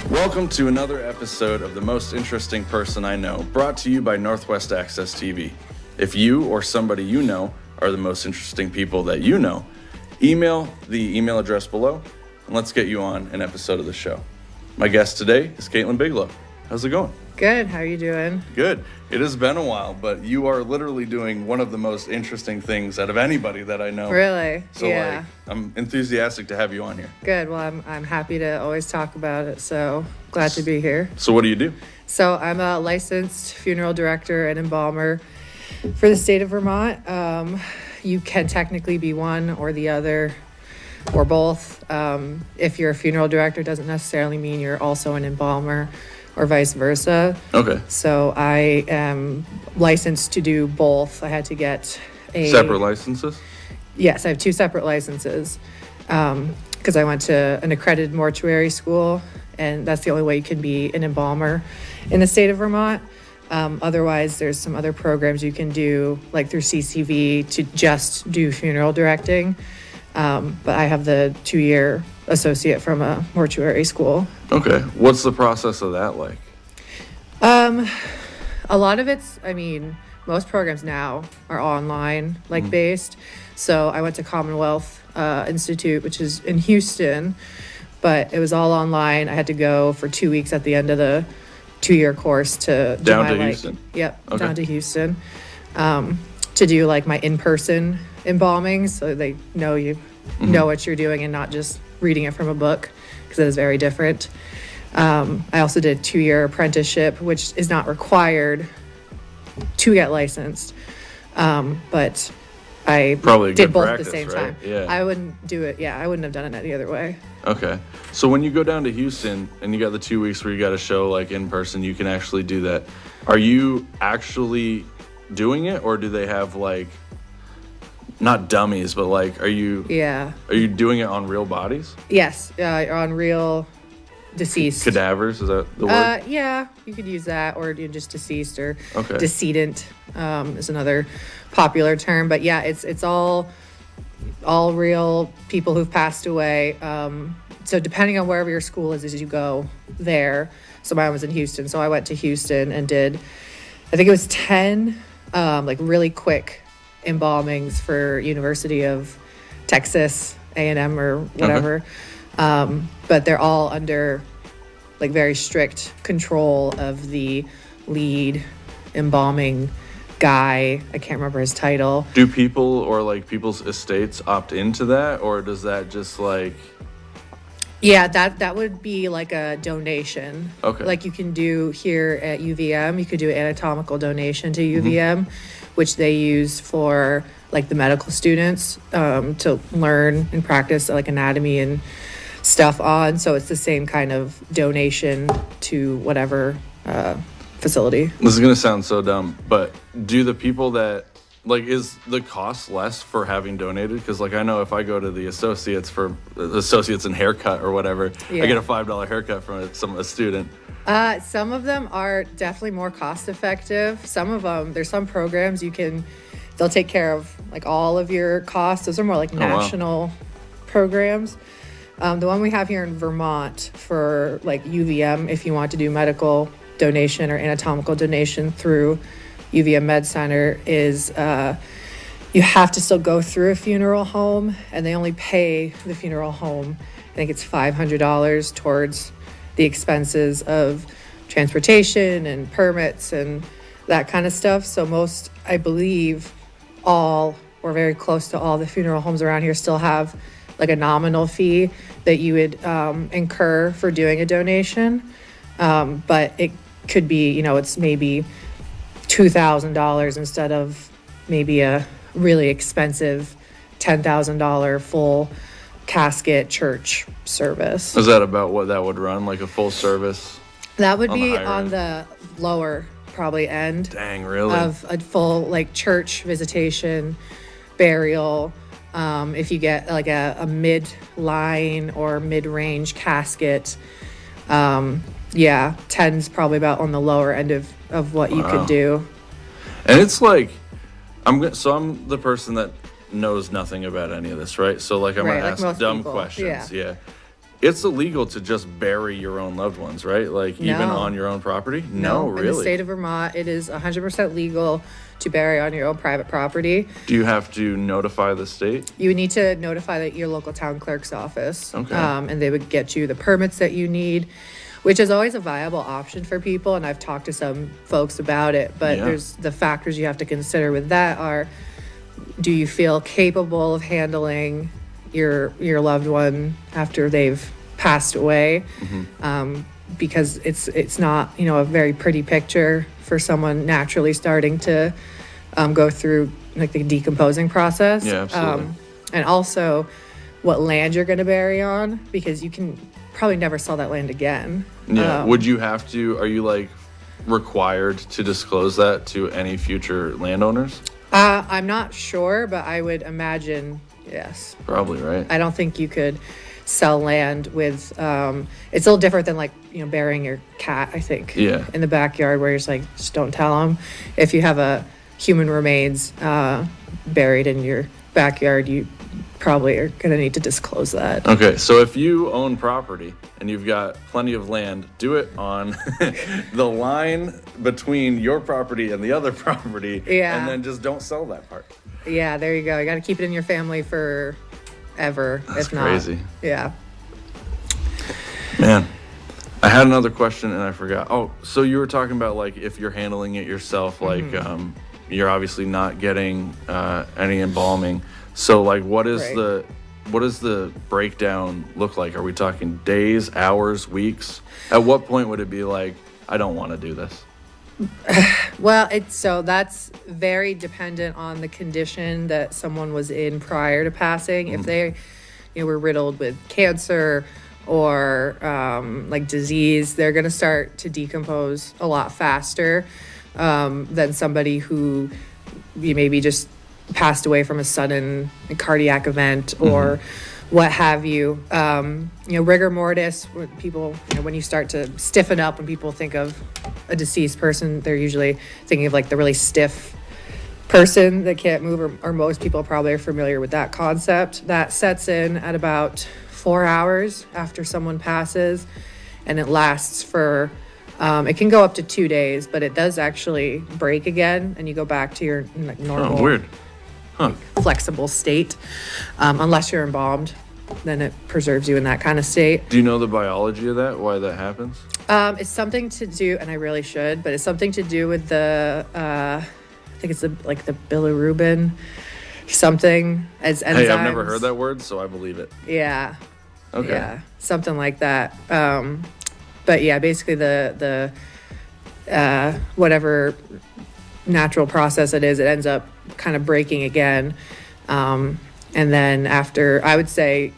Welcome to another episode of The Most Interesting Person I Know, brought to you by Northwest Access TV. If you or somebody you know are the most interesting people that you know, email the email address below, and let's get you on an episode of the show. My guest today is Kaitlin Bigelow. How's it going? Good. How are you doing? Good. It has been a while, but you are literally doing one of the most interesting things out of anybody that I know. Really? So, yeah. I'm enthusiastic to have you on here. Good. Well, I'm happy to always talk about it, so glad to be here. So what do you do? So I'm a licensed funeral director and embalmer for the state of Vermont. You can technically be one or the other or both. If you're a funeral director, it doesn't necessarily mean you're also an embalmer, or vice versa. Okay. So I am licensed to do both. I had to get Separate licenses? Yes, I have two separate licenses because I went to an accredited mortuary school, and that's the only way you can be an embalmer in the state of Vermont. Otherwise, there's some other programs you can do, like through CCV, to just do funeral directing. But I have the 2-year associate from a mortuary school. Okay. What's the process of that like? A lot of it's, most programs now are online, based. So I went to Commonwealth Institute, which is in Houston, but it was all online. I had to go for 2 weeks at the end of the 2-year course to do Houston. Yep, okay. Down to Houston, to do my in-person embalming, so they know you know what you're doing and not just reading it from a book, because it is very different. I also did a 2-year apprenticeship, which is not required to get licensed, but I Probably a did good both practice, at the same right? time. Yeah. I wouldn't do it. Yeah, I wouldn't have done it any other way. Okay. So when you go down to Houston and you got the 2 weeks where you got to show in person, you can actually do that. Are you actually doing it, or do they have not dummies, but are you doing it on real bodies? Yes, on real deceased Cadavers, is that the word? Yeah, you could use that, or just deceased, or Okay. decedent is another popular term. But yeah, it's all real people who've passed away. So depending on wherever your school is as you go there. So mine was in Houston, so I went to Houston and did, I think it was 10 really quick embalmings for University of Texas A&M or whatever. Okay. But they're all under very strict control of the lead embalming guy. I can't remember his title. Do people or people's estates opt into that, or does that just Yeah, that would be a donation. Okay. You can do here at UVM, you could do an anatomical donation to UVM, which they use for the medical students to learn and practice anatomy and stuff on. So it's the same kind of donation to whatever facility. This is going to sound so dumb, but do the people that is the cost less for having donated? Because I know if I go to the associates for associates in haircut or whatever, Yeah. I get a $5 haircut from a student. Some of them are definitely more cost effective. Some of them, there's some programs they'll take care of all of your costs. Those are more national programs. The one we have here in Vermont for UVM, if you want to do medical donation or anatomical donation through UVM Med Center, is you have to still go through a funeral home, and they only pay the funeral home, I think it's $500 towards the expenses of transportation and permits and that kind of stuff. So most, I believe, all or very close to all the funeral homes around here still have a nominal fee that you would incur for doing a donation. But it could be, it's maybe $2,000 instead of maybe a really expensive $10,000 full casket church service. Is that about what that would run, a full service? That would on be the higher on end? the lower probably end. Dang, really? Of a full church visitation, burial. If you get a mid-line or mid-range casket, 10's probably about on the lower end of what you could do. And it's I'm the person that knows nothing about any of this, right? So I'm Right, gonna ask most dumb people. questions. Yeah. it's illegal to just bury your own loved ones, right? Like even No. on your own property? No, In the really. state of Vermont, it is 100% legal to bury on your own private property. Do you have to notify the state? You would need to notify your local town clerk's office. Okay. And they would get you the permits that you need, which is always a viable option for people. And I've talked to some folks about it, but Yeah. there's the factors you have to consider with that are, do you feel capable of handling your loved one after they've passed away? Because it's not, a very pretty picture for someone naturally starting to go through like the decomposing process. Yeah, absolutely. And also what land you're going to bury on, because you can probably never sell that land again. Yeah. Would you have to, are you like required to disclose that to any future landowners? I'm not sure, but I would imagine yes. Probably, right? I don't think you could sell land with it's a little different than like burying your cat, I think. Yeah. In the backyard, where you're just like, just don't tell them. If you have a human remains buried in your backyard, you probably are going to need to disclose that. Okay, so if you own property and you've got plenty of land, do it on the line between your property and the other property. Yeah. And then just don't sell that part. Yeah, there you go. You got to keep it in your family forever. That's if not. crazy. Yeah. Man, I had another question and I forgot. Oh, so you were talking about like if you're handling it yourself, like you're obviously not getting any embalming. So like what does the breakdown look like? Are we talking days, hours, weeks? At what point would it be like, I don't want to do this? Well, so that's very dependent on the condition that someone was in prior to passing. If they, were riddled with cancer or like disease, they're going to start to decompose a lot faster than somebody who maybe just passed away from a sudden cardiac event or what have you. Rigor mortis, when people, when you start to stiffen up, when people think of a deceased person, they're usually thinking of like the really stiff person that can't move, or most people probably are familiar with that concept. That sets in at about 4 hours after someone passes, and it lasts for, it can go up to 2 days, but it does actually break again, and you go back to your normal. Oh, weird. Huh. Flexible state, unless you're embalmed, then it preserves you in that kind of state. Do you know the biology of that? Why that happens? It's something to do, and I really should, but it's something to do with the, I think it's the bilirubin, something as enzymes. Hey, I've never heard that word, so I believe it. Yeah. Okay. Yeah, something like that. But yeah, basically the whatever natural process it is, it ends up kind of breaking again. And then after, I would say,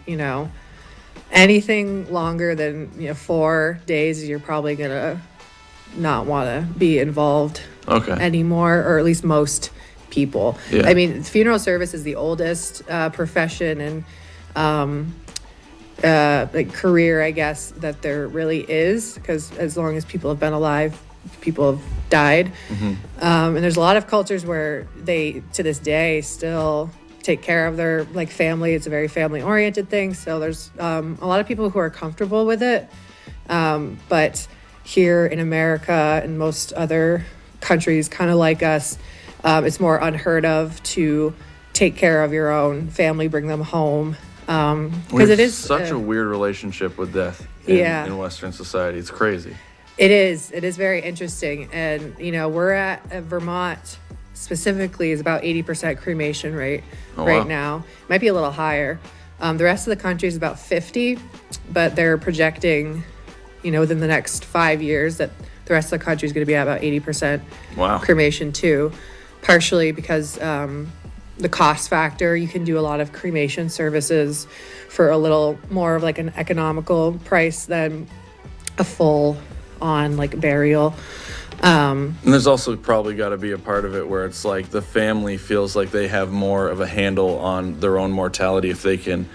anything longer than 4 days, you're probably gonna not want to be involved anymore, or at least most people. Yeah. I mean, funeral service is the oldest profession and like career, I guess, that there really is, because as long as people have been alive, people have died. And there's a lot of cultures where they, to this day, still take care of their family. It's a very family oriented thing. So there's a lot of people who are comfortable with it. But here in America and most other countries kind of like us, it's more unheard of to take care of your own family, bring them home. Because it is such a weird relationship with death in Western society. It's crazy. It is very interesting. And, we're at Vermont specifically is about 80% cremation rate now. Might be a little higher. The rest of the country is about 50, but they're projecting, within the next 5 years that the rest of the country is going to be at about 80% cremation too. Partially because the cost factor, you can do a lot of cremation services for a little more of an economical price than a full on burial. And there's also probably got to be a part of it where it's like the family feels like they have more of a handle on their own mortality if they can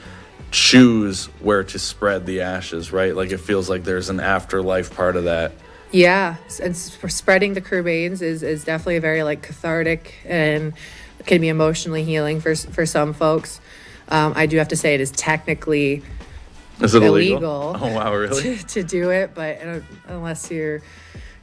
choose where to spread the ashes, right? Like it feels like there's an afterlife part of that. Yeah, and spreading the cremains is definitely a very cathartic and can be emotionally healing for some folks. I do have to say it is technically Is it illegal? Oh, wow, really? to do it, but unless you're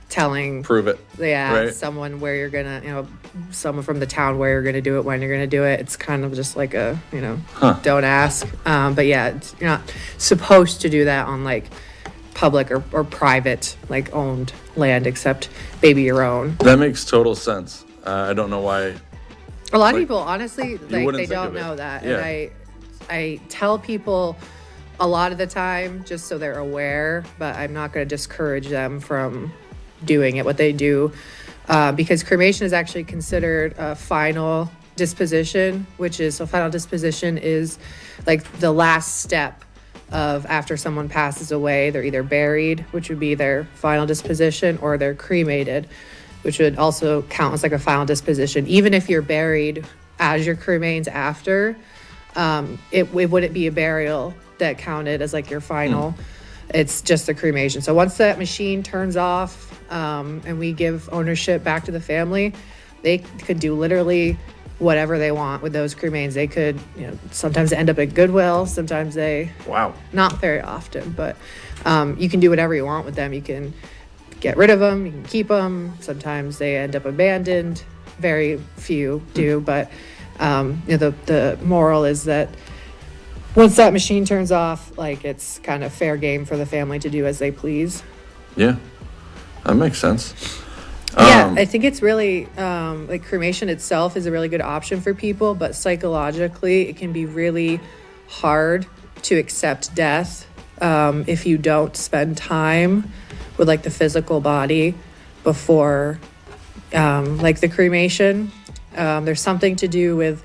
telling prove it, right? someone where you're gonna, someone from the town where you're gonna do it, when you're gonna do it, it's kind of just like a, don't ask. But yeah, you're not supposed to do that on like public or private like owned land, except maybe your own. That makes total sense. I don't know why. A lot of people, honestly, like they don't know that, yeah. And I tell people a lot of the time just so they're aware, but I'm not going to discourage them from doing it, what they do, because cremation is actually considered a final disposition, final disposition is like the last step of after someone passes away. They're either buried, which would be their final disposition, or they're cremated, which would also count as like a final disposition. Even if you're buried as your cremains after, it wouldn't be a burial that counted as like your final. It's just the cremation. So once that machine turns off, and we give ownership back to the family, they could do literally whatever they want with those cremains. They could, sometimes they end up at Goodwill, sometimes they, not very often, but you can do whatever you want with them. You can get rid of them, you can keep them. Sometimes they end up abandoned. Very few do, but the moral is that once that machine turns off, like it's kind of fair game for the family to do as they please. Yeah, that makes sense. Yeah, I think it's really like cremation itself is a really good option for people, but psychologically it can be really hard to accept death if you don't spend time with like the physical body before like the cremation. There's something to do with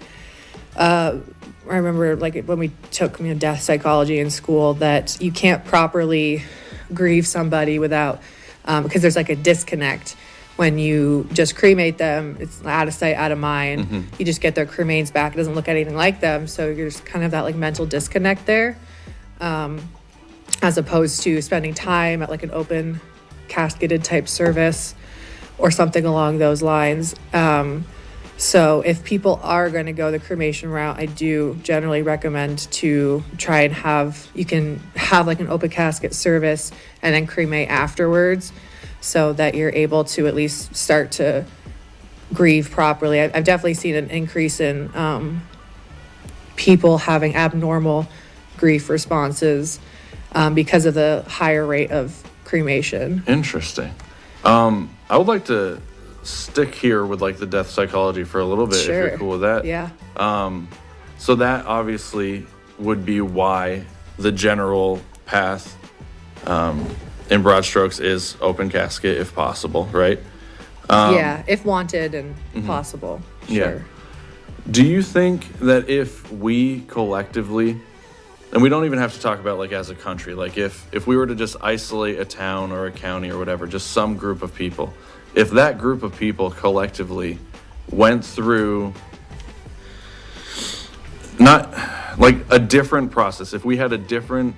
I remember like when we took death psychology in school, that you can't properly grieve somebody without because there's like a disconnect. When you just cremate them, it's out of sight, out of mind. You just get their cremains back. It doesn't look anything like them. So you're just kind of that like mental disconnect there, as opposed to spending time at like an open casketed type service or something along those lines. So if people are going to go the cremation route, I do generally recommend to try and you can have like an open casket service and then cremate afterwards, so that you're able to at least start to grieve properly. I've definitely seen an increase in people having abnormal grief responses because of the higher rate of cremation. Interesting. I would like to stick here with like the death psychology for a little bit. Sure. If you're cool with that. Yeah. So that obviously would be why the general path in broad strokes is open casket if possible, right? Yeah, if wanted and possible. Sure. Yeah. Do you think that if we collectively, and we don't even have to talk about like as a country, like if we were to just isolate a town or a county or whatever, just some group of people, if that group of people collectively went through not like a different process, if we had a different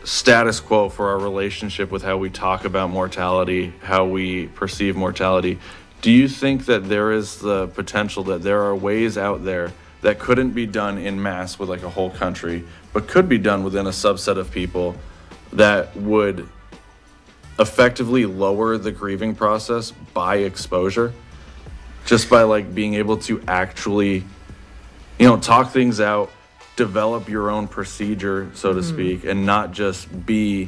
status quo for our relationship with how we talk about mortality, how we perceive mortality, do you think that there is the potential that there are ways out there that couldn't be done in mass with like a whole country, but could be done within a subset of people that would effectively lower the grieving process by exposure, just by like being able to actually, talk things out, develop your own procedure, so to speak, and not just be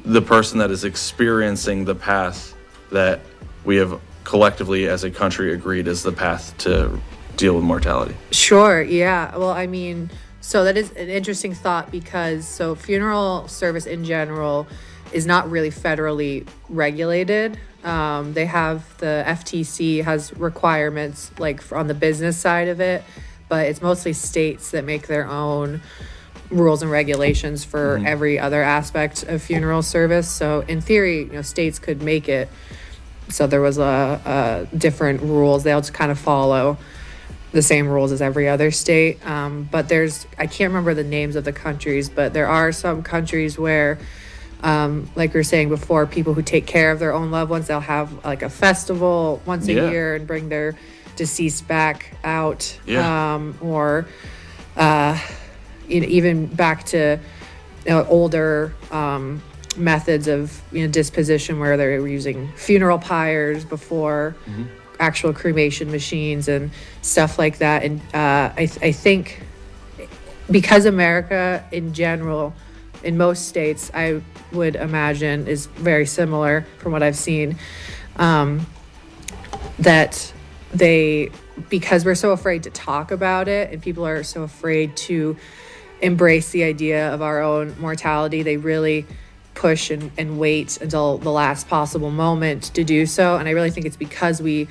the person that is experiencing the path that we have collectively as a country agreed is the path to deal with mortality? Sure, yeah. Well, I mean, so that is an interesting thought because funeral service in general is not really federally regulated. They have the FTC has requirements like on the business side of it, but it's mostly states that make their own rules and regulations for every other aspect of funeral service. So in theory, states could make it so there was a different rules. They'll just kind of follow the same rules as every other state. But I can't remember the names of the countries, but there are some countries where, like we were saying before, people who take care of their own loved ones, they'll have like a festival once a year and bring their deceased back out. even back to older methods of disposition where they were using funeral pyres before actual cremation machines and stuff like that. And I think because America in general, in most states, I would imagine is very similar from what I've seen, that because we're so afraid to talk about it and people are so afraid to embrace the idea of our own mortality, they really push and wait until the last possible moment to do so. And I really think it's because we,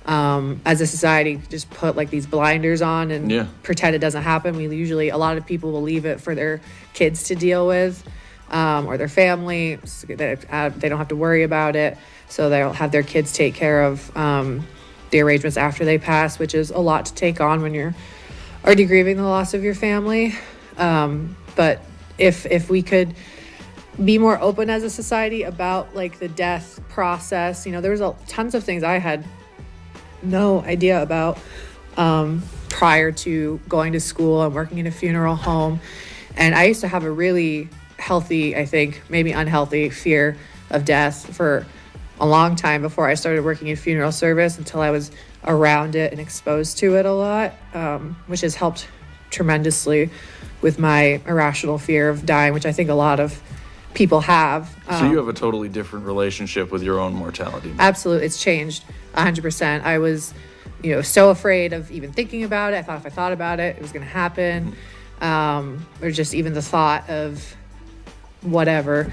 as a society, just put like these blinders on and pretend it doesn't happen. A lot of people will leave it for their kids to deal with, or their family. They don't have to worry about it. So they'll have their kids take care of the arrangements after they pass, which is a lot to take on when you're already grieving the loss of your family. But if we could be more open as a society about like the death process, there was tons of things I had no idea about prior to going to school and working in a funeral home. And I used to have a really healthy, I think, maybe unhealthy fear of death for a long time before I started working in funeral service, until I was around it and exposed to it a lot, which has helped tremendously with my irrational fear of dying, which I think a lot of people have. So you have a totally different relationship with your own mortality. Absolutely. It's changed 100%. I was, so afraid of even thinking about it. I thought if I thought about it, it was going to happen. Or just even the thought of whatever.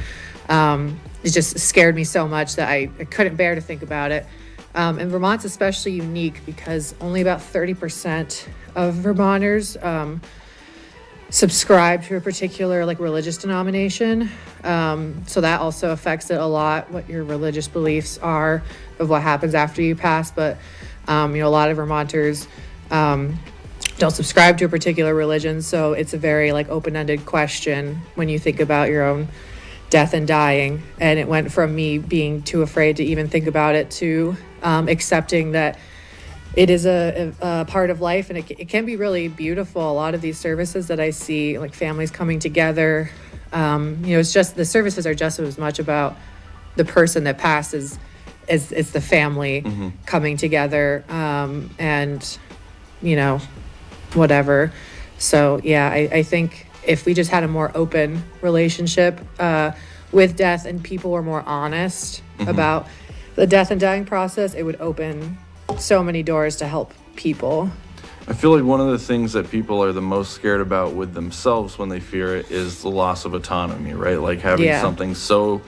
It just scared me so much that I couldn't bear to think about it. And Vermont's especially unique because only about 30% of Vermonters subscribe to a particular religious denomination. So that also affects it a lot, what your religious beliefs are of what happens after you pass. But, a lot of Vermonters don't subscribe to a particular religion. So it's a very open-ended question when you think about your own death and dying. And it went from me being too afraid to even think about it to accepting that it is a part of life, and it can be really beautiful. A lot of these services that I see, like families coming together, it's just the services are just as much about the person that passes as the family coming together, and whatever. So yeah, I think if we just had a more open relationship with death and people were more honest about the death and dying process, it would open so many doors to help people. I feel like one of the things that people are the most scared about with themselves when they fear it is the loss of autonomy, right? Like having something so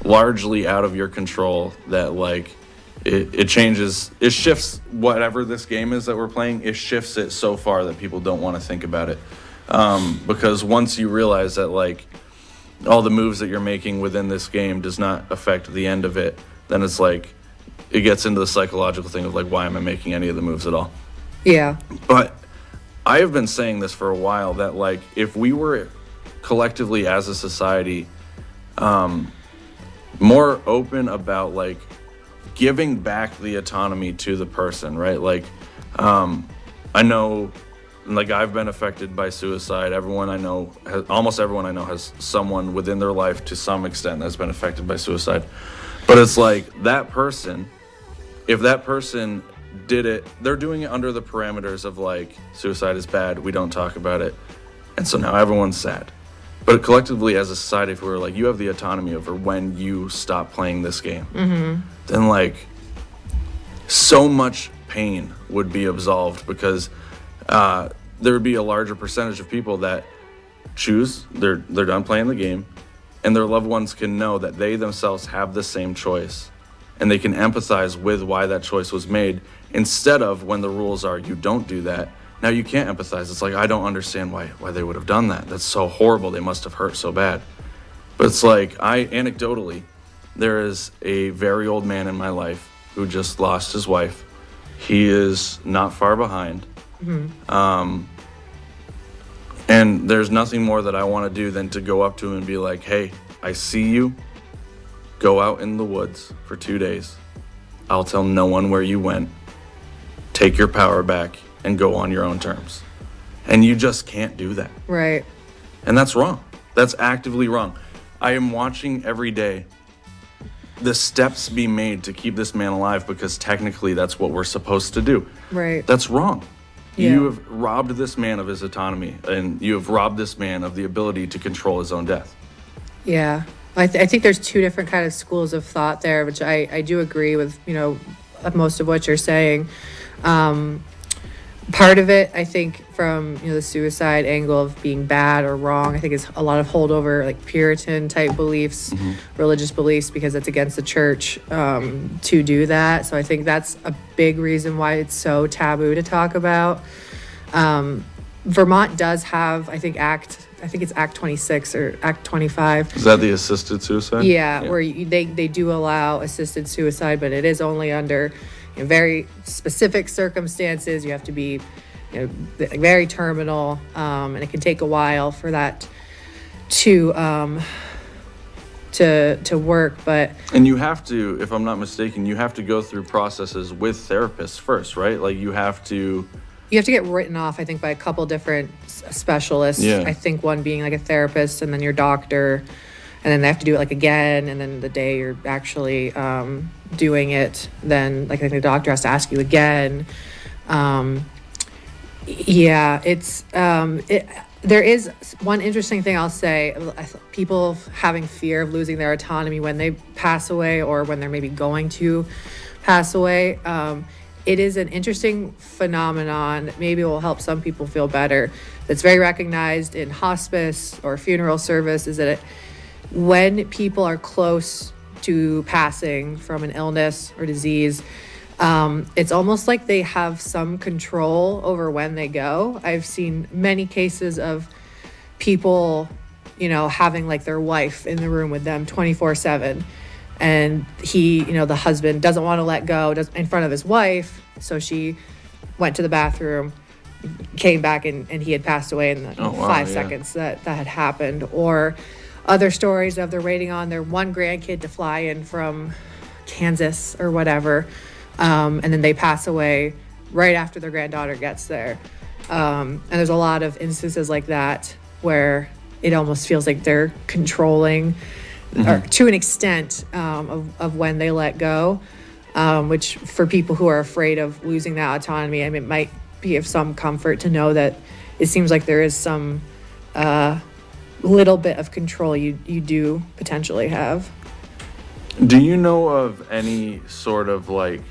largely out of your control that it changes, it shifts whatever this game is that we're playing, it shifts it so far that people don't want to think about it. Because once you realize that all the moves that you're making within this game does not affect the end of it, then it's it gets into the psychological thing of why am I making any of the moves at all? Yeah. But I have been saying this for a while that if we were collectively as a society more open about giving back the autonomy to the person, right? I know I've been affected by suicide. Almost everyone I know has someone within their life to some extent that's been affected by suicide. But it's that person, if that person did it, they're doing it under the parameters of suicide is bad, we don't talk about it. And so now everyone's sad. But collectively as a society, if we were you have the autonomy over when you stop playing this game, then so much pain would be absolved, because there would be a larger percentage of people that choose, they're done playing the game, and their loved ones can know that they themselves have the same choice, and they can empathize with why that choice was made, instead of when the rules are you don't do that. Now you can't empathize. It's I don't understand why they would have done that. That's so horrible. They must have hurt so bad. But it's anecdotally, there is a very old man in my life who just lost his wife. He is not far behind. And there's nothing more that I want to do than to go up to him and be hey, I see you. Go out in the woods for 2 days. I'll tell no one where you went. Take your power back and go on your own terms. And you just can't do that. Right. And that's wrong. That's actively wrong. I am watching every day the steps be made to keep this man alive because technically that's what we're supposed to do. Right. That's wrong. Yeah. You have robbed this man of his autonomy, and you have robbed this man of the ability to control his own death. Yeah. I think there's two different kind of schools of thought there, which I do agree with, most of what you're saying. Part of it, I think, from the suicide angle of being bad or wrong, I think is a lot of holdover, like Puritan type beliefs, religious beliefs, because it's against the church to do that. So I think that's a big reason why it's so taboo to talk about. Vermont does have, I think it's Act 26 or Act 25. Is that the assisted suicide? Yeah. Where they do allow assisted suicide, but it is only under very specific circumstances. You have to be very terminal, and it can take a while for that to work. But and you have to, if I'm not mistaken, you have to go through processes with therapists first, right? Like you have to get written off, I think, by a couple different specialists. Yeah. I think one being like a therapist, and then your doctor, and then they have to do it like again, and then the day you're actually doing it, then like I think the doctor has to ask you again. There is one interesting thing I'll say. People having fear of losing their autonomy when they pass away or when they're maybe going to pass away. It is an interesting phenomenon that maybe will help some people feel better. That's very recognized in hospice or funeral service, is that when people are close to passing from an illness or disease, it's almost like they have some control over when they go. I've seen many cases of people, having like their wife in the room with them 24/7. And he, the husband doesn't want to let go in front of his wife. So she went to the bathroom, came back, and he had passed away in the 5 seconds that had happened. Or other stories of they're waiting on their one grandkid to fly in from Kansas or whatever. And then they pass away right after their granddaughter gets there. And there's a lot of instances like that where it almost feels like they're controlling or to an extent of when they let go, which for people who are afraid of losing that autonomy, it might be of some comfort to know that it seems like there is some little bit of control you do potentially have. Do you know of any sort of like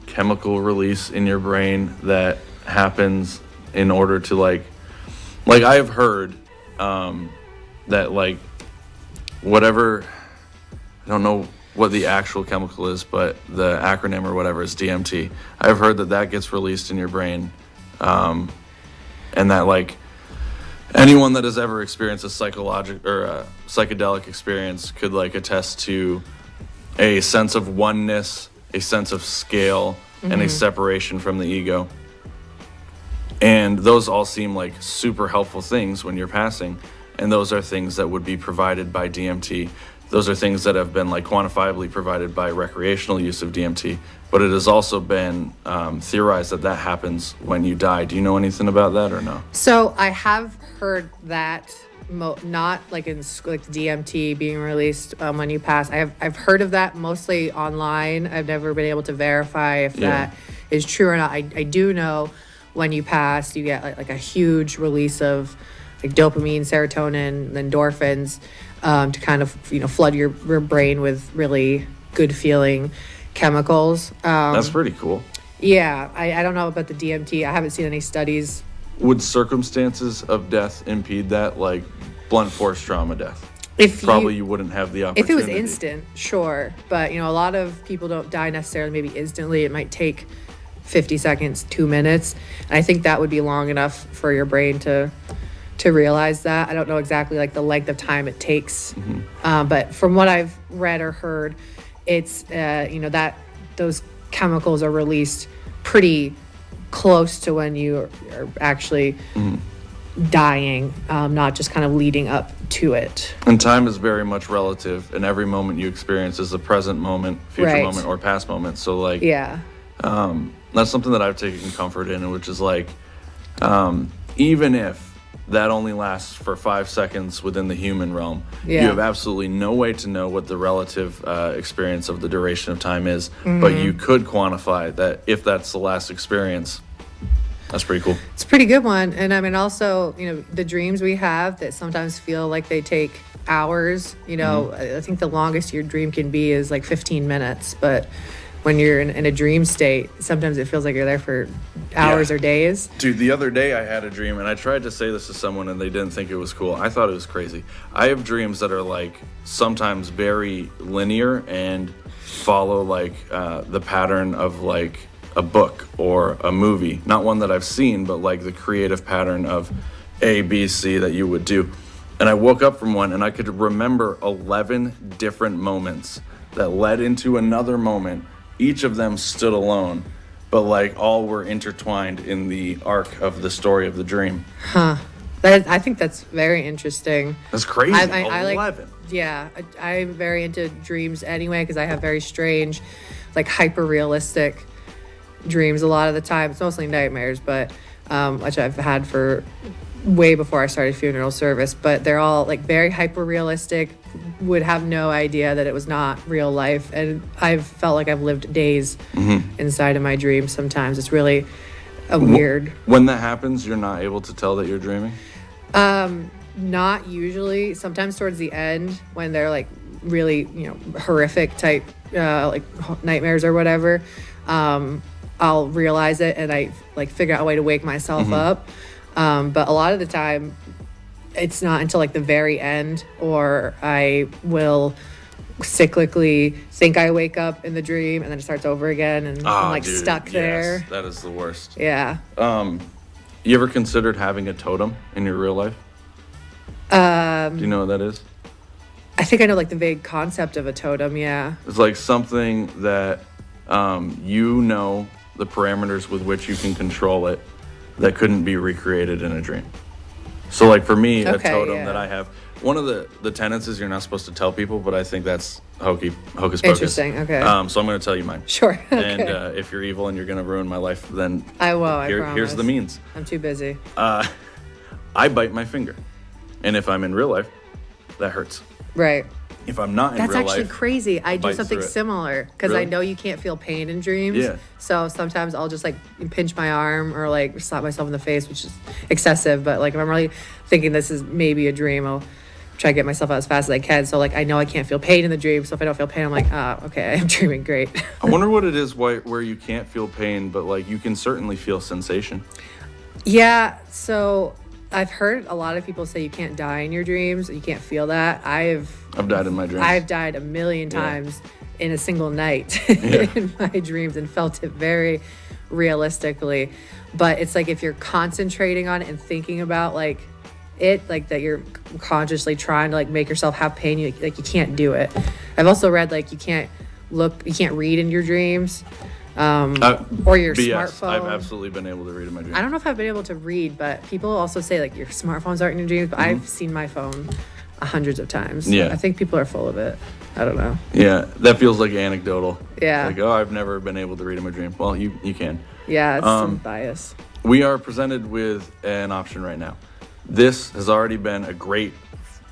chemical release in your brain that happens in order to like I have heard that like whatever, I don't know what the actual chemical is, but the acronym or whatever is DMT. I've heard that gets released in your brain, and that like anyone that has ever experienced a psychedelic experience could like attest to a sense of oneness, a sense of scale, and a separation from the ego. And those all seem like super helpful things when you're passing. And those are things that would be provided by DMT. Those are things that have been like quantifiably provided by recreational use of DMT. But it has also been theorized that happens when you die. Do you know anything about that or no? So I have heard that, not like in like DMT being released when you pass. I've heard of that mostly online. I've never been able to verify if that is true or not. I do know when you pass, you get like a huge release of like dopamine, serotonin, endorphins, to kind of flood your brain with really good feeling chemicals. That's pretty cool. Yeah, I don't know about the DMT. I haven't seen any studies. Would circumstances of death impede that, like blunt force trauma death? You wouldn't have the opportunity. If it was instant, sure. But a lot of people don't die necessarily maybe instantly. It might take 50 seconds, 2 minutes. And I think that would be long enough for your brain to realize that. I don't know exactly like the length of time it takes. But from what I've read or heard, it's, that those chemicals are released pretty close to when you are actually dying, not just kind of leading up to it. And time is very much relative, and every moment you experience is a present moment, future moment, or past moment. So that's something that I've taken comfort in, which is like, even if that only lasts for 5 seconds within the human realm, Yeah. you have absolutely no way to know what the relative experience of the duration of time is, but you could quantify that if that's the last experience. That's pretty cool. It's a pretty good one. And I mean, also, the dreams we have that sometimes feel like they take hours, I think the longest your dream can be is like 15 minutes. But when you're in a dream state, sometimes it feels like you're there for hours or days. Dude, the other day I had a dream, and I tried to say this to someone, and they didn't think it was cool. I thought it was crazy. I have dreams that are like sometimes very linear and follow like the pattern of like a book or a movie. Not one that I've seen, but like the creative pattern of A, B, C that you would do. And I woke up from one, and I could remember 11 different moments that led into another moment. Each of them stood alone, but like all were intertwined in the arc of the story of the dream. I think that's very interesting. That's crazy. I 11. I'm very into dreams anyway because I have very strange, like hyper realistic dreams a lot of the time. It's mostly nightmares, but which I've had for way before I started funeral service, but they're all like very hyper realistic. Would have no idea that it was not real life, and I've felt like I've lived days inside of my dreams. Sometimes it's really a weird. When that happens, you're not able to tell that you're dreaming? Not usually. Sometimes towards the end when they're like really horrific type like nightmares or whatever, I'll realize it and I like figure out a way to wake myself up. But a lot of the time it's not until like the very end, or I will cyclically think I wake up in the dream and then it starts over again, and I'm like stuck there. That is the worst. Yeah. You ever considered having a totem in your real life? Do you know what that is? I think I know like the vague concept of a totem. Yeah. It's like something that the parameters with which you can control it that couldn't be recreated in a dream. So like for me, a totem that I have, one of the tenets is you're not supposed to tell people, but I think that's hocus pocus. Interesting. Okay. So I'm going to tell you mine. Sure. Okay. And if you're evil and you're going to ruin my life, then I will. I promise. Here's the means. I'm too busy. I bite my finger, and if I'm in real life, that hurts. Right. If I'm not in real life, that's actually crazy. I do something similar because Really? I know you can't feel pain in dreams. Yeah. So sometimes I'll just like pinch my arm or like slap myself in the face, which is excessive. But like if I'm really thinking this is maybe a dream, I'll try to get myself out as fast as I can. So like I know I can't feel pain in the dream. So if I don't feel pain, I'm like, okay, I'm dreaming great. I wonder what it is where you can't feel pain, but like you can certainly feel sensation. Yeah. So I've heard a lot of people say you can't die in your dreams. You can't feel that. I've died in my dreams. I've died a million times in a single night in my dreams and felt it very realistically. But it's like if you're concentrating on it and thinking about like it, like that you're consciously trying to like make yourself have pain, you can't do it. I've also read like you can't read in your dreams. Or your BS. smartphone. I've absolutely been able to read in my dreams. I don't know if I've been able to read, but people also say like your smartphones aren't in your dreams. But I've seen my phone hundreds of times. Yeah. I think people are full of it. I don't know. Yeah, that feels like anecdotal. Yeah. Like, I've never been able to read in my dream. Well, you can. Yeah, it's some bias. We are presented with an option right now. This has already been a great,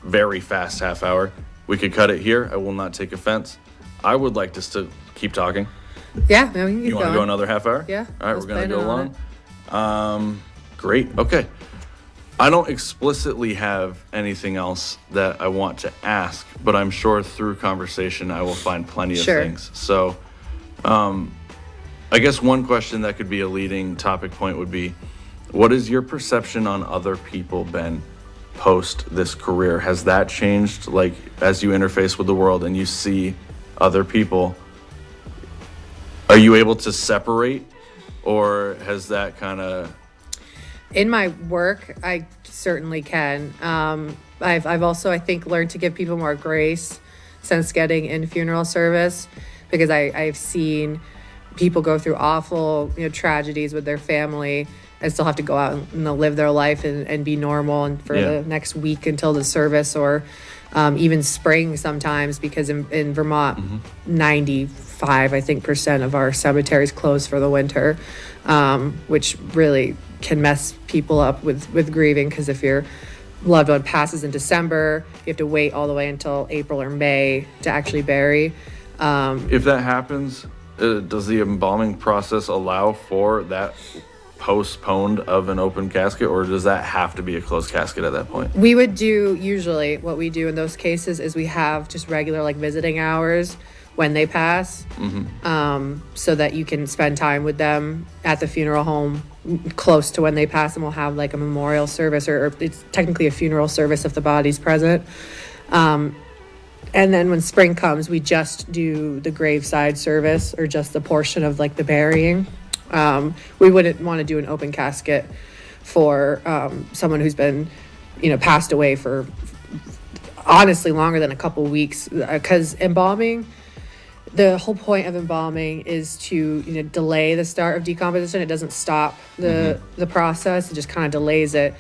very fast half hour. We could cut it here. I will not take offense. I would like us to keep talking. Yeah, we can keep You want to go another half hour? Yeah. All right, we're going to go long. Great. Okay. I don't explicitly have anything else that I want to ask, but I'm sure through conversation I will find plenty of things. So I guess one question that could be a leading topic point would be, what is your perception on other people been post this career? Has that changed, like, as you interface with the world and you see other people? Are you able to separate, or has that kind of... In my work, I certainly can. I've also, I think, learned to give people more grace since getting in funeral service, because I've seen people go through awful, tragedies with their family and still have to go out and live their life and be normal and for the next week until the service, or even spring sometimes, because in Vermont, 95, I think, % of our cemeteries close for the winter, which really can mess people up with grieving, because if your loved one passes in December, you have to wait all the way until April or May to actually bury. If that happens, does the embalming process allow for that postponed of an open casket, or does that have to be a closed casket at that point? We would do, usually what we do in those cases is we have just regular like visiting hours when they pass, so that you can spend time with them at the funeral home close to when they pass, and we'll have like a memorial service, or it's technically a funeral service if the body's present. And then when spring comes, we just do the graveside service, or just the portion of like the burying. We wouldn't want to do an open casket for someone who's been, passed away for honestly longer than a couple weeks, because embalming, the whole point of embalming is to delay the start of decomposition. It doesn't stop the process. It just kind of delays it.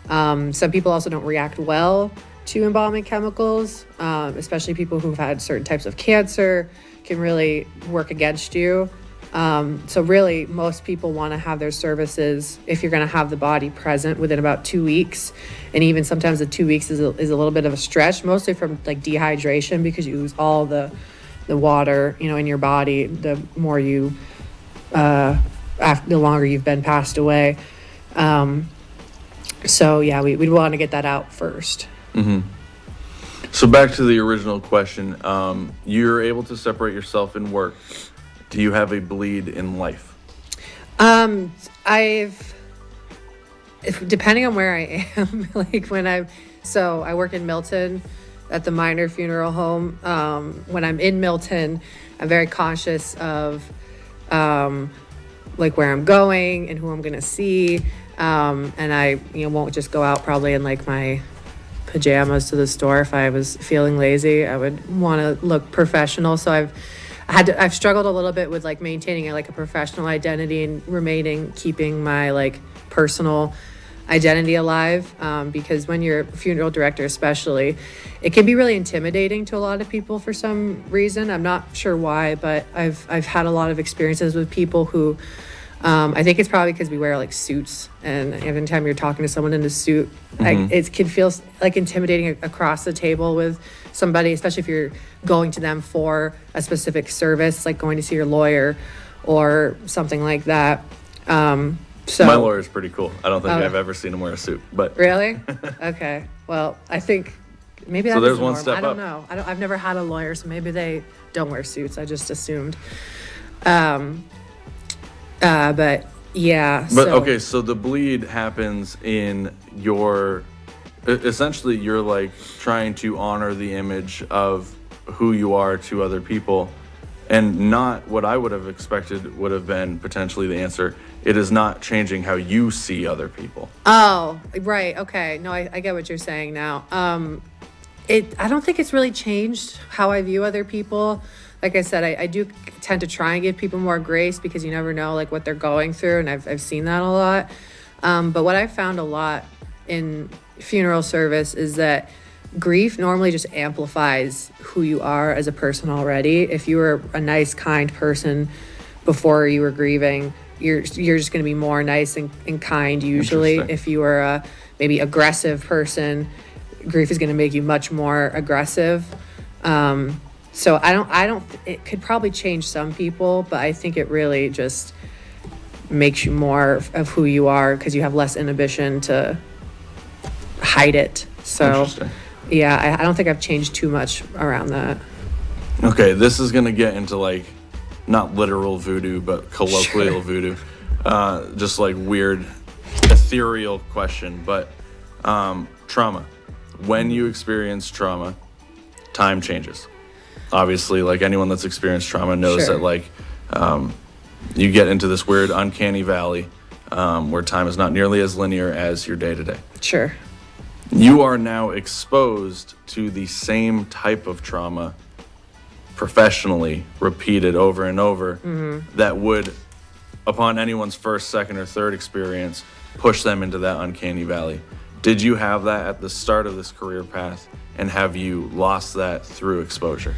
Some people also don't react well to embalming chemicals, especially people who've had certain types of cancer, can really work against you. So really, most people want to have their services, if you're going to have the body present, within about 2 weeks. And even sometimes the 2 weeks is a little bit of a stretch, mostly from like dehydration, because you lose all the water, in your body, the more the longer you've been passed away. So yeah, we'd want to get that out first. So back to the original question, you're able to separate yourself in work. Do you have a bleed in life? Depending on where I am, like I work in Milton at the minor funeral home. When I'm in Milton, I'm very conscious of like where I'm going and who I'm gonna see. And I won't just go out probably in like my pajamas to the store. If I was feeling lazy, I would want to look professional. So I've struggled a little bit with like maintaining like a professional identity and keeping my like personal identity alive, because when you're a funeral director especially, it can be really intimidating to a lot of people for some reason. I'm not sure why, but I've had a lot of experiences with people who I think it's probably because we wear like suits, and every time you're talking to someone in a suit, it can feel like intimidating across the table with somebody, especially if you're going to them for a specific service, like going to see your lawyer or something like that. So my lawyer's pretty cool. I don't think I've ever seen him wear a suit, but really? Okay. Well, I think maybe that's so there's the one norm. step I don't up. know. I've never had a lawyer, so maybe they don't wear suits. I just assumed. But yeah. But okay, so the bleed happens in essentially you're like trying to honor the image of who you are to other people, and not what I would have expected would have been potentially the answer. It is not changing how you see other people. Oh, right. Okay. No, I get what you're saying now. I don't think it's really changed how I view other people. Like I said, I do tend to try and give people more grace, because you never know like what they're going through, and I've seen that a lot. But what I found a lot in funeral service is that grief normally just amplifies who you are as a person already. If you were a nice, kind person before you were grieving, you're just going to be more nice and kind usually. If you were a maybe aggressive person, grief is going to make you much more aggressive. So it could probably change some people, but I think it really just makes you more of who you are, because you have less inhibition to hide it. So yeah, I don't think I've changed too much around that. Okay, this is gonna get into like not literal voodoo, but colloquial voodoo. Just like weird, ethereal question, but trauma. When you experience trauma, time changes. Obviously, like anyone that's experienced trauma knows that like you get into this weird uncanny valley where time is not nearly as linear as your day to day. Sure. You are now exposed to the same type of trauma professionally, repeated over and over, that would, upon anyone's first, second, or third experience, push them into that uncanny valley. Did you have that at the start of this career path? and have you lost that through exposure?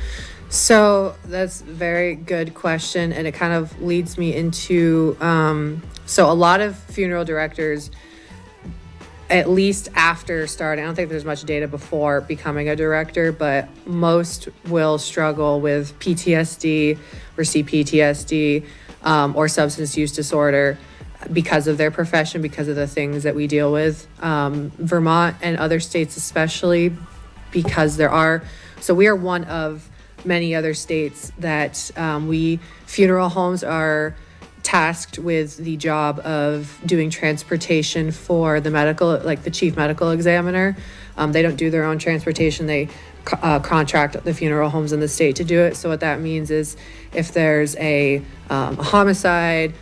So that's a very good question, and it kind of leads me into so a lot of funeral directors, at least after starting, I don't think there's much data before becoming a director, but most will struggle with PTSD or CPTSD or substance use disorder because of their profession, because of the things that we deal with. Vermont and other states especially, because we are one of many other states that funeral homes are tasked with the job of doing transportation for the medical, like the chief medical examiner. They don't do their own transportation. They contract the funeral homes in the state to do it. So what that means is if there's a homicide,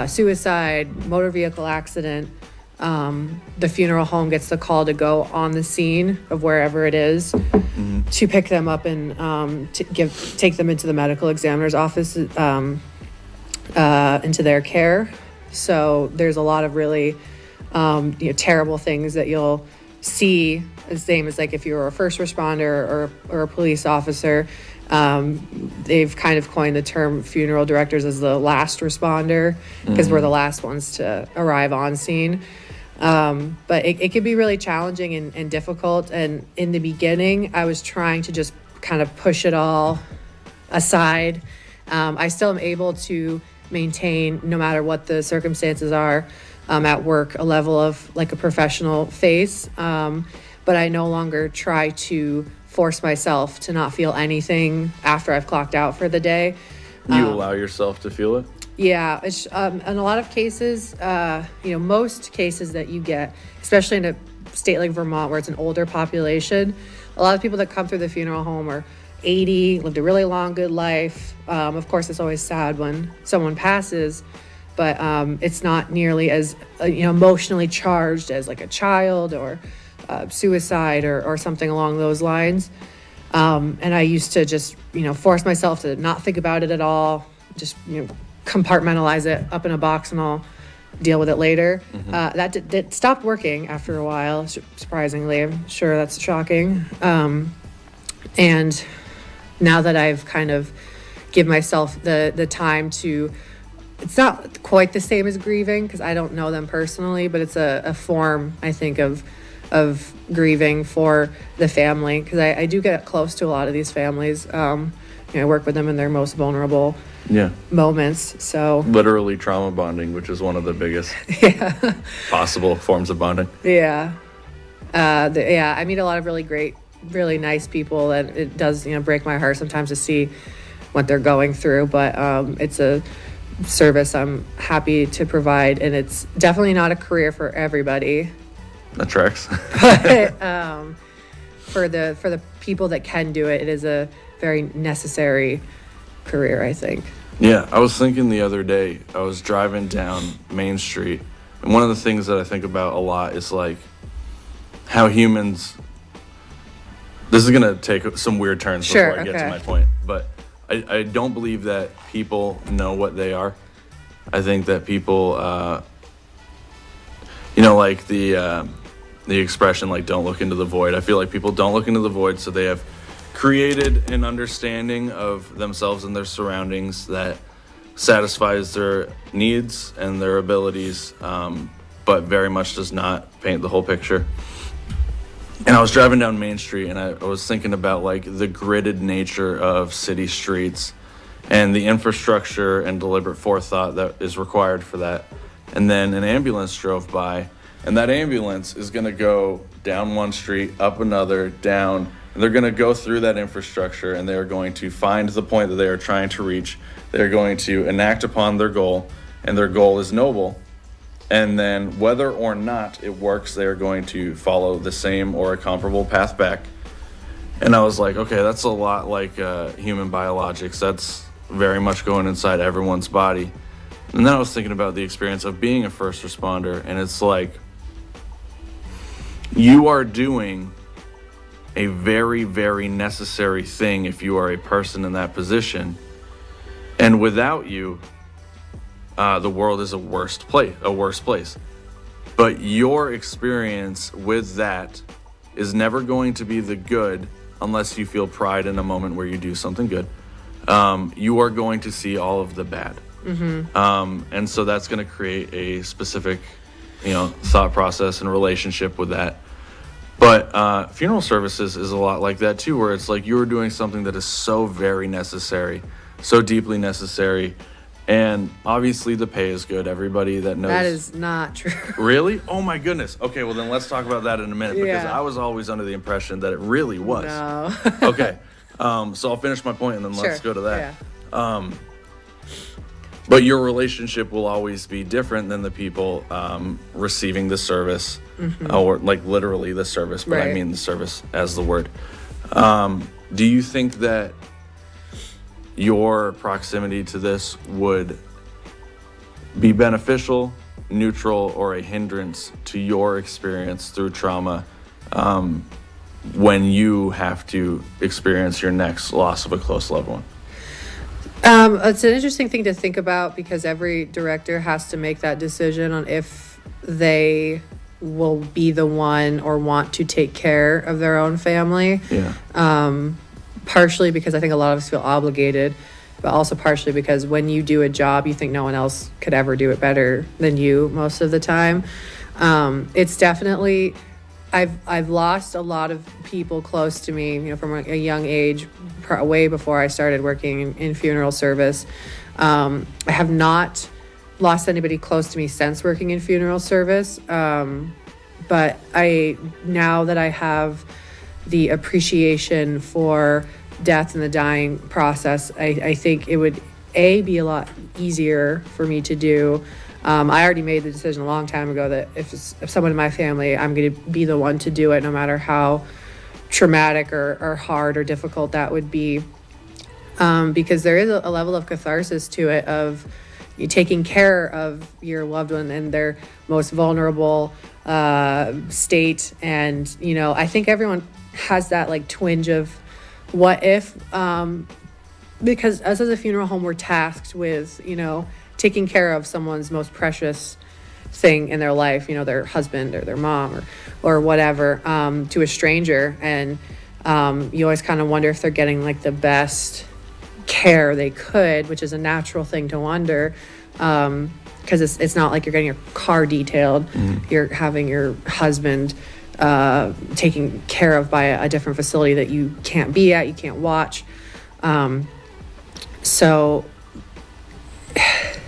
suicide, motor vehicle accident, the funeral home gets the call to go on the scene of wherever it is to pick them up and take them into the medical examiner's office into their care. So there's a lot of really terrible things that you'll see. The same as like if you were a first responder or a police officer. They've kind of coined the term funeral directors as the last responder because we're the last ones to arrive on scene. But it can be really challenging and difficult. And in the beginning, I was trying to just kind of push it all aside. I still am able to maintain, no matter what the circumstances are, at work, a level of like a professional face. But I no longer try to force myself to not feel anything after I've clocked out for the day. You allow yourself to feel it? Yeah, it's, in a lot of cases, most cases that you get, especially in a state like Vermont where it's an older population, a lot of people that come through the funeral home are 80, lived a really long, good life. Of course, it's always sad when someone passes, but it's not nearly as emotionally charged as like a child or suicide or something along those lines. And I used to just, force myself to not think about it at all, just, compartmentalize it up in a box and I'll deal with it later. That stopped working after a while, surprisingly. I'm sure that's shocking. And now that I've kind of give myself the time to, it's not quite the same as grieving because I don't know them personally, but it's a form, I think, of grieving for the family because I do get close to a lot of these families. I work with them in their most vulnerable moments. So literally trauma bonding, which is one of the biggest possible forms of bonding. I meet a lot of really great, really nice people, and it does break my heart sometimes to see what they're going through, but it's a service I'm happy to provide, and it's definitely not a career for everybody. That tracks. But for the people that can do it, it is a very necessary career, I think. Yeah, I was thinking the other day, I was driving down Main Street, and one of the things that I think about a lot is like how humans, this is going to take some weird turns before I get to my point, but I don't believe that people know what they are. I think that people, like the expression, like, don't look into the void. I feel like people don't look into the void, so they have created an understanding of themselves and their surroundings that satisfies their needs and their abilities, but very much does not paint the whole picture. And I was driving down Main Street, and I was thinking about, like, the gridded nature of city streets and the infrastructure and deliberate forethought that is required for that. And then an ambulance drove by, and that ambulance is going to go down one street, up another, down, and they're going to go through that infrastructure, and they're going to find the point that they are trying to reach. They're going to enact upon their goal, and their goal is noble. And then whether or not it works, they're going to follow the same or a comparable path back. And I was like, okay, that's a lot like human biologics. That's very much going inside everyone's body. And then I was thinking about the experience of being a first responder, and it's like you are doing a very, very necessary thing if you are a person in that position. And without you, the world is a worse place. But your experience with that is never going to be the good unless you feel pride in a moment where you do something good. You are going to see all of the bad. And so that's going to create a specific, thought process and relationship with that. But funeral services is a lot like that too, where it's like you're doing something that is so very necessary, so deeply necessary. And obviously the pay is good. Everybody that knows. That is not true. Really? Oh my goodness. Okay, well then let's talk about that in a minute, because Yeah. I was always under the impression that it really was. No. Okay. So I'll finish my point and then let's Sure. go to that. Yeah. But your relationship will always be different than the people receiving the service, or like literally the service, but I Right. mean the service as the word. Do you think that your proximity to this would be beneficial, neutral, or a hindrance to your experience through trauma when you have to experience your next loss of a close loved one? It's an interesting thing to think about, because every director has to make that decision on if they will be the one or want to take care of their own family. Yeah. Partially because I think a lot of us feel obligated, but also partially because when you do a job, you think no one else could ever do it better than you most of the time. It's definitely, I've lost a lot of people close to me, from a young age, way before I started working in funeral service. I have not lost anybody close to me since working in funeral service. But now that I have the appreciation for death and the dying process, I think it would be a lot easier for me to do. I already made the decision a long time ago that if someone in my family, I'm going to be the one to do it, no matter how traumatic or hard or difficult that would be. Because there is a level of catharsis to it, of you taking care of your loved one in their most vulnerable state. And, I think everyone has that like twinge of what if, because us as a funeral home, we're tasked with, taking care of someone's most precious thing in their life, their husband or their mom or whatever, to a stranger. And you always kind of wonder if they're getting like the best care they could, which is a natural thing to wonder, because it's not like you're getting your car detailed. You're having your husband taken care of by a different facility that you can't be at, you can't watch. So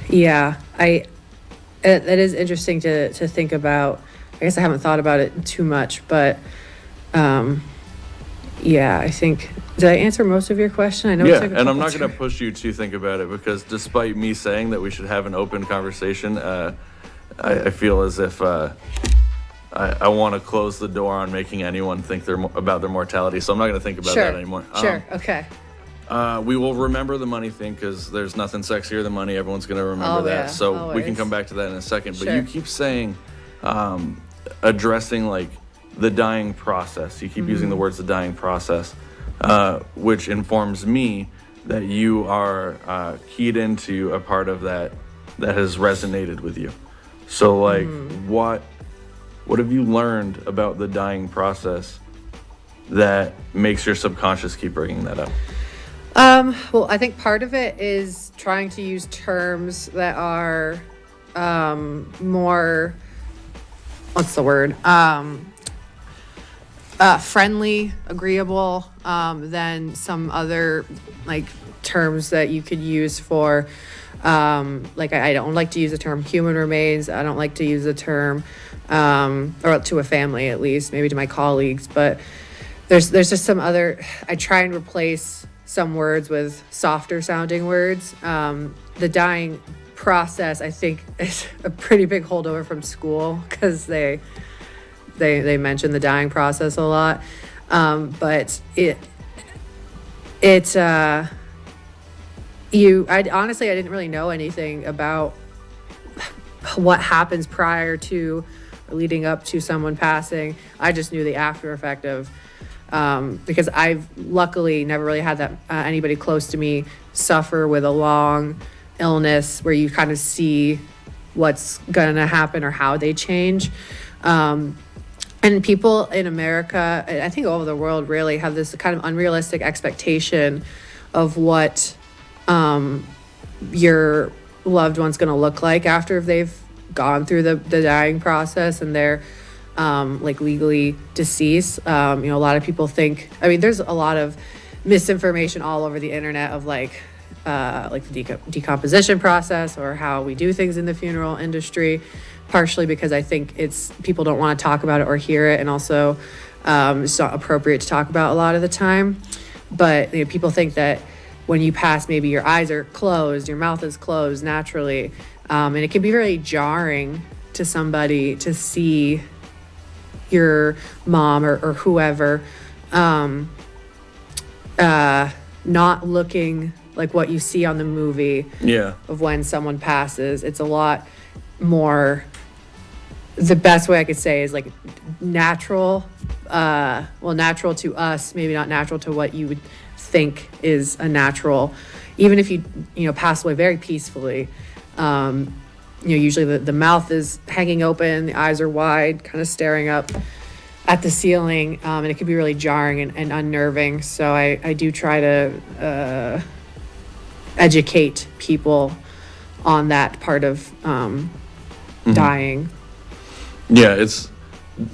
yeah, it is interesting to think about. I guess I haven't thought about it too much, but yeah, I think, did I answer most of your question? I know. Yeah, and I'm not going to push you to think about it, because despite me saying that we should have an open conversation, I feel as if I want to close the door on making anyone think about their mortality, so I'm not going to think about that anymore. Sure, okay. We will remember the money thing, because there's nothing sexier than money. Everyone's going to remember that. Yeah, So always. we can come back to that in a second. But Sure. you keep saying, addressing like the dying process. You keep using the words the dying process, which informs me that you are keyed into a part of that has resonated with you. So like, what have you learned about the dying process that makes your subconscious keep bringing that up? Well, I think part of it is trying to use terms that are more, what's the word? Friendly, agreeable, than some other like terms that you could use for, like I don't like to use the term human remains. I don't like to use the term, or to a family at least, maybe to my colleagues, but there's just some other, I try and replace some words with softer sounding words. The dying process, I think, is a pretty big holdover from school, because they mention the dying process a lot. But I honestly, I didn't really know anything about what happens prior to or leading up to someone passing. I just knew the after effect of, because I've luckily never really had that anybody close to me suffer with a long illness where you kind of see what's gonna happen or how they change. And people in America, I think all over the world, really have this kind of unrealistic expectation of what your loved one's going to look like after they've gone through the dying process and they're like legally deceased. A lot of people think, there's a lot of misinformation all over the internet of like the decomposition process or how we do things in the funeral industry, partially because I think people don't want to talk about it or hear it, and also it's not appropriate to talk about a lot of the time. But people think that when you pass, maybe your eyes are closed, your mouth is closed naturally, and it can be very jarring to somebody to see your mom or whoever not looking like what you see on the movie of when someone passes. It's a lot more, the best way I could say is like natural, natural to us, maybe not natural to what you would think is a natural. Even if you pass away very peacefully, usually the mouth is hanging open, the eyes are wide, kind of staring up at the ceiling, and it can be really jarring and unnerving. So I do try to educate people on that part of dying. Yeah, it's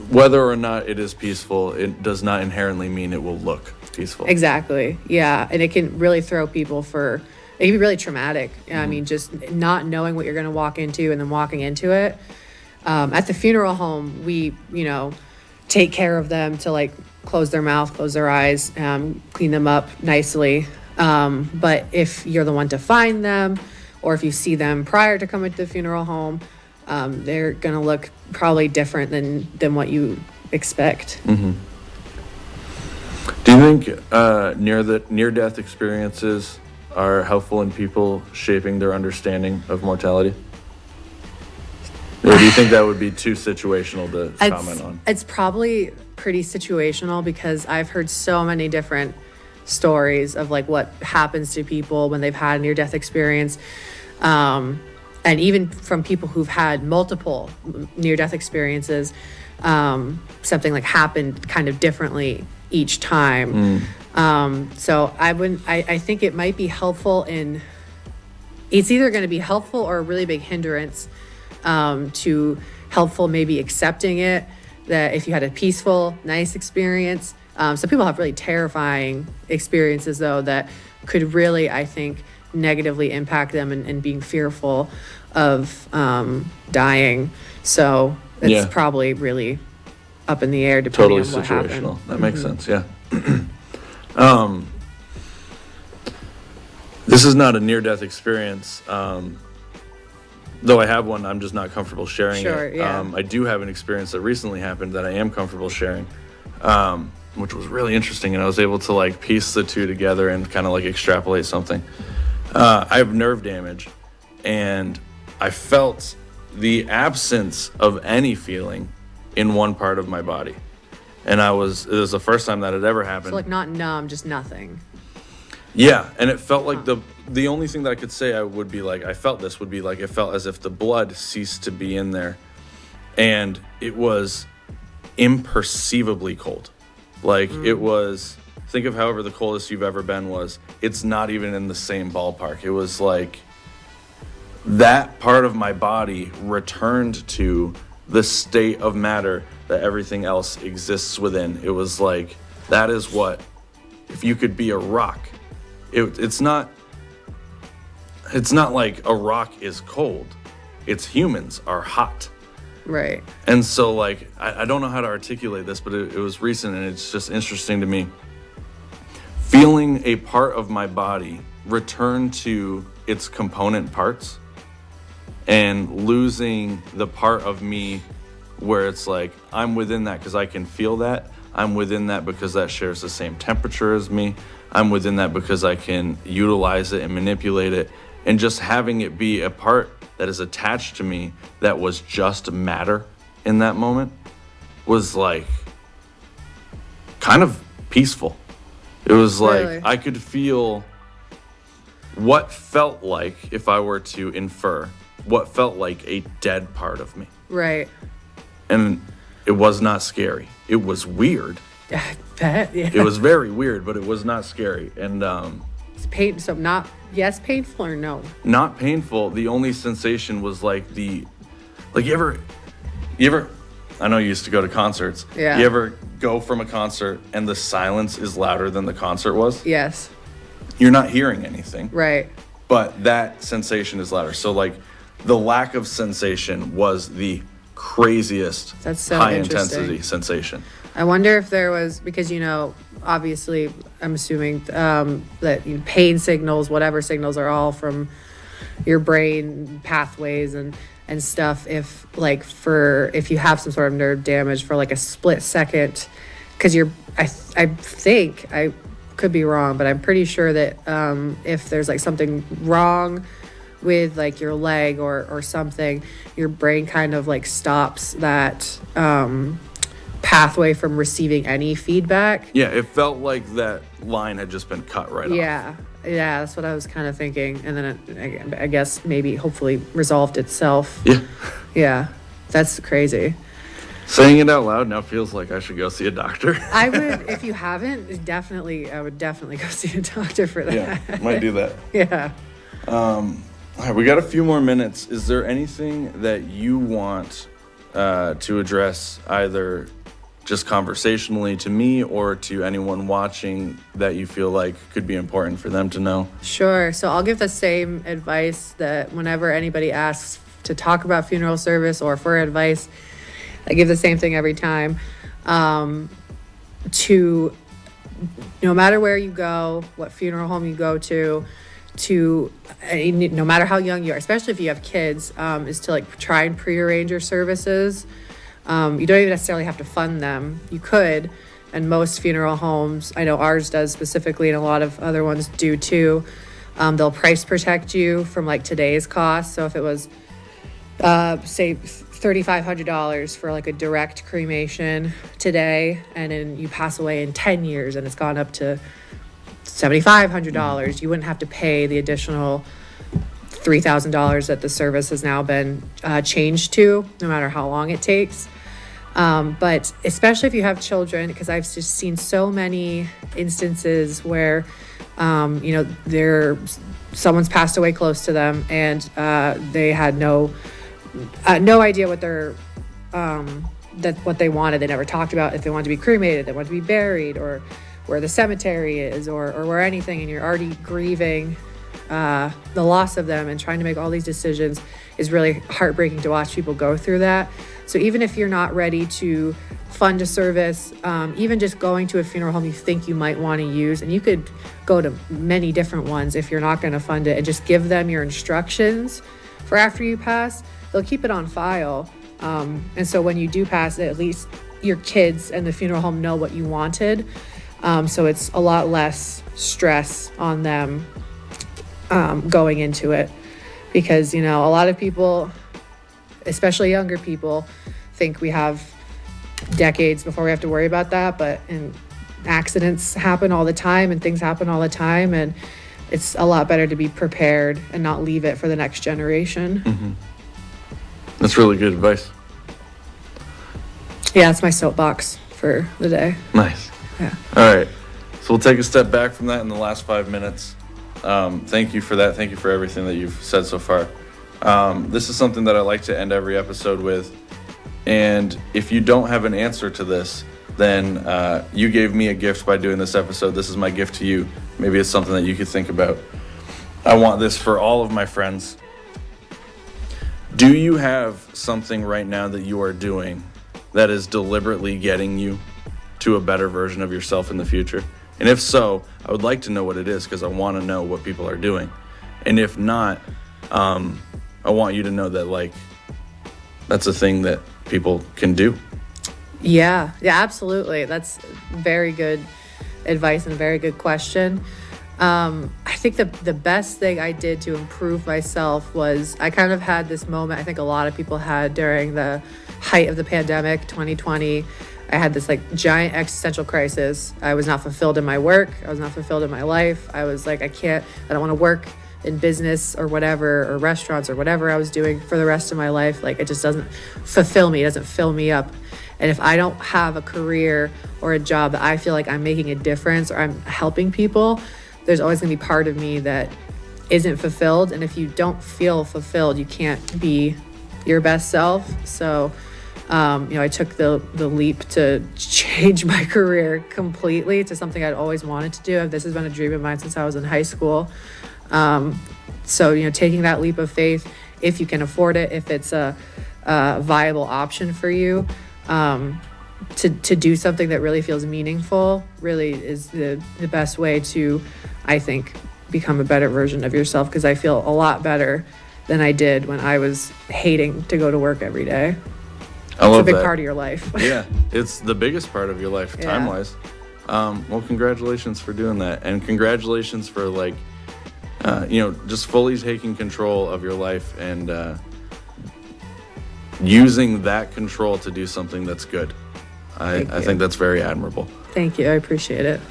whether or not it is peaceful, it does not inherently mean it will look peaceful. Exactly. Yeah, and it can really throw people it can be really traumatic. Just not knowing what you're going to walk into and then walking into it. At the funeral home, we, take care of them to like close their mouth, close their eyes, clean them up nicely. But if you're the one to find them, or if you see them prior to coming to the funeral home, they're going to look probably different than what you expect. Mm-hmm. Do you think near-death experiences are helpful in people shaping their understanding of mortality? Or do you think that would be too situational to comment on? It's probably pretty situational because I've heard so many different stories of like what happens to people when they've had a near-death experience. And even from people who've had multiple near-death experiences, something like happened kind of differently each time. So I think it might be helpful it's either going to be helpful or a really big hindrance to helpful maybe accepting it, that if you had a peaceful, nice experience. Some people have really terrifying experiences though that could really, I think, negatively impact them and being fearful of dying. So it's probably really up in the air depending on what happened. Totally situational. That makes sense, yeah. This is not a near-death experience. Though I have one, I'm just not comfortable sharing it. Yeah. I do have an experience that recently happened that I am comfortable sharing, which was really interesting, and I was able to like piece the two together and kind of like extrapolate something. I have nerve damage, and I felt the absence of any feeling in one part of my body. And it was the first time that had ever happened. So like not numb, just nothing. Yeah, and it felt like the only thing that I could say I felt this would be like it felt as if the blood ceased to be in there, and it was imperceivably cold. Like it was, think of however the coldest you've ever been was. It's not even in the same ballpark. It was like that part of my body returned to the state of matter that everything else exists within. It was like, that is what, if you could be a rock, it's not like a rock is cold. It's humans are hot. Right. And so like, I don't know how to articulate this, but it was recent and it's just interesting to me. Feeling a part of my body return to its component parts and losing the part of me where it's like, I'm within that because I can feel that. I'm within that because that shares the same temperature as me. I'm within that because I can utilize it and manipulate it. And just having it be a part that is attached to me that was just matter in that moment was like kind of peaceful. It was like, Really? I could feel what felt like, if I were to infer, what felt like a dead part of me. Right. And it was not scary. It was weird. I bet. Yeah. It was very weird, but it was not scary. And It's so not painful or no? not painful. The only sensation was like you ever I know you used to go to concerts. Yeah. You ever go from a concert and the silence is louder than the concert was? Yes. You're not hearing anything. Right. But that sensation is louder. So like the lack of sensation was the craziest That's so high interesting. intensity sensation. I wonder if there was, because, obviously, I'm assuming that pain signals, whatever signals, are all from your brain pathways and stuff. If if you have some sort of nerve damage for like a split second, because I think, I could be wrong, but I'm pretty sure that if there's like something wrong with like your leg or something, your brain kind of like stops that pathway from receiving any feedback. Yeah, it felt like that line had just been cut right off. Yeah, that's what I was kind of thinking. And then I guess maybe hopefully resolved itself. Yeah. Yeah, that's crazy. Saying it out loud now feels like I should go see a doctor. I would, if you haven't, I would definitely go see a doctor for that. Yeah, might do that. Yeah. All right, we got a few more minutes. Is there anything that you want to address, either just conversationally to me or to anyone watching, that you feel like could be important for them to know? Sure. So I'll give the same advice that whenever anybody asks to talk about funeral service or for advice, I give the same thing every time. To no matter where you go, what funeral home you go to no matter how young you are, especially if you have kids, is to like try and pre-arrange your services. You don't even necessarily have to fund them. You could, and most funeral homes, I know ours does specifically, and a lot of other ones do too. They'll price protect you from like today's cost. So if it was, say, $3,500 for like a direct cremation today, and then you pass away in 10 years and it's gone up to $7,500, you wouldn't have to pay the additional $3,000 that the service has now been changed to, no matter how long it takes. But especially if you have children, because I've just seen so many instances where, someone's passed away close to them, and they had no idea what what they wanted. They never talked about if they wanted to be cremated, they wanted to be buried, or where the cemetery is, or where anything, and you're already grieving the loss of them and trying to make all these decisions. Is really heartbreaking to watch people go through that. So even if you're not ready to fund a service, even just going to a funeral home you think you might want to use, and you could go to many different ones if you're not going to fund it, and just give them your instructions for after you pass. They'll keep it on file. And so when you do pass, at least your kids and the funeral home know what you wanted. So it's a lot less stress on them going into it, because, a lot of people, especially younger people, think we have decades before we have to worry about that. And accidents happen all the time, and things happen all the time. And it's a lot better to be prepared and not leave it for the next generation. Mm-hmm. That's really good advice. Yeah, that's my soapbox for the day. Nice. Yeah. All right. So we'll take a step back from that in the last 5 minutes. Thank you for that. Thank you for everything that you've said so far. This is something that I like to end every episode with. And if you don't have an answer to this, then you gave me a gift by doing this episode. This is my gift to you. Maybe it's something that you could think about. I want this for all of my friends. Do you have something right now that you are doing that is deliberately getting you to a better version of yourself in the future? And if so, I would like to know what it is, because I want to know what people are doing. And if not, I want you to know that, that's a thing that people can do. Yeah, absolutely. That's very good advice and a very good question. I think the best thing I did to improve myself was, I kind of had this moment I think a lot of people had during the height of the pandemic, 2020. I had this giant existential crisis. I was not fulfilled in my work. I was not fulfilled in my life. I was like, I don't want to work in business or whatever, or restaurants or whatever I was doing for the rest of my life. Like, it just doesn't fulfill me. It doesn't fill me up. And if I don't have a career or a job that I feel like I'm making a difference or I'm helping people, there's always gonna be part of me that isn't fulfilled. And if you don't feel fulfilled, you can't be your best self. So, I took the leap to change my career completely to something I'd always wanted to do. This has been a dream of mine since I was in high school. So, taking that leap of faith, if you can afford it, if it's a viable option for you, to do something that really feels meaningful, really is the best way to, I think, become a better version of yourself, because I feel a lot better than I did when I was hating to go to work every day. I love that. It's a big part of your life. Yeah, it's the biggest part of your life, time-wise. Well, congratulations for doing that, and congratulations for just fully taking control of your life and using that control to do something that's good. I think that's very admirable. Thank you. I appreciate it.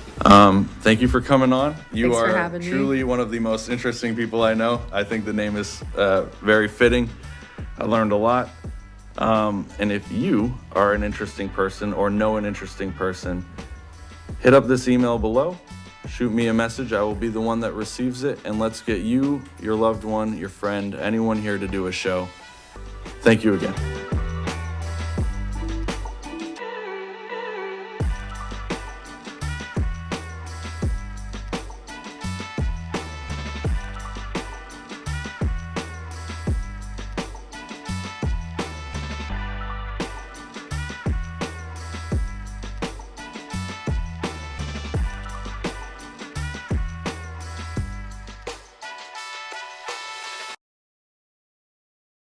Thank you for coming on. You Thanks for are having me. Truly one of the most interesting people I know. I think the name is very fitting. I learned a lot. And if you are an interesting person or know an interesting person, hit up this email below. Shoot me a message. I will be the one that receives it. And let's get you, your loved one, your friend, anyone here to do a show. Thank you again.